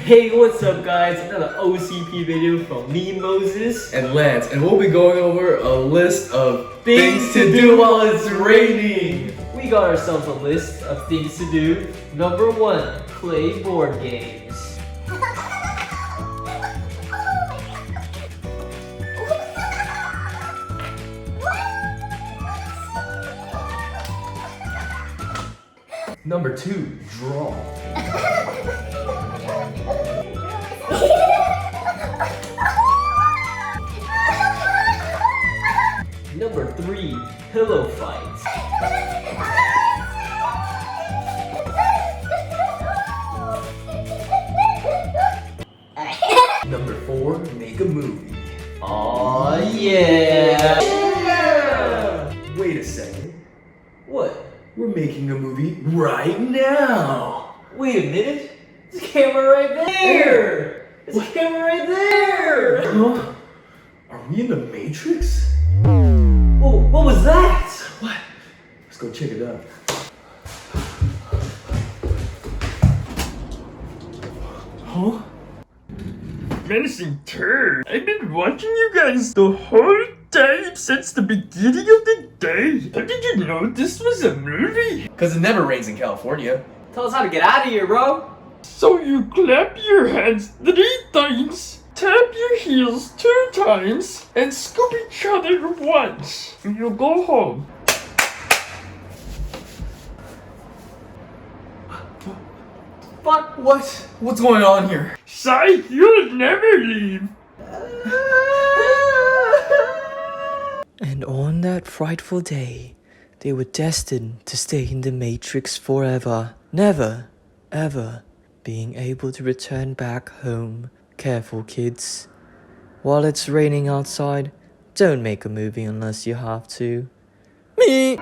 Hey, what's up guys? Another OCP video from me, Moses. And Lance, and we'll be going over a list of Things to do while it's raining. We got ourselves a list of things to do. Number 1, play board games. Number 2, draw. Number 3, pillow fights. Number 4, make a movie. Aw, yeah! Wait a second. What? We're making a movie right now. Wait a minute. There's a camera right there! There's a camera right there! Huh? Are we in the Matrix? Whoa, what was that? What? Let's go check it out. Huh? Menacing turd. I've been watching you guys the whole time since the beginning of the day. How did you know this was a movie? Because it never rains in California. Tell us how to get out of here, bro. So you clap your hands 3 times, tap your heels 2 times, and scoop each other once. And you go home. Fuck, what? What's going on here? Psych, you'll never leave. And on that frightful day, they were destined to stay in the Matrix forever, never, ever being able to return back home. Careful, kids. While it's raining outside, don't make a movie unless you have to. Me!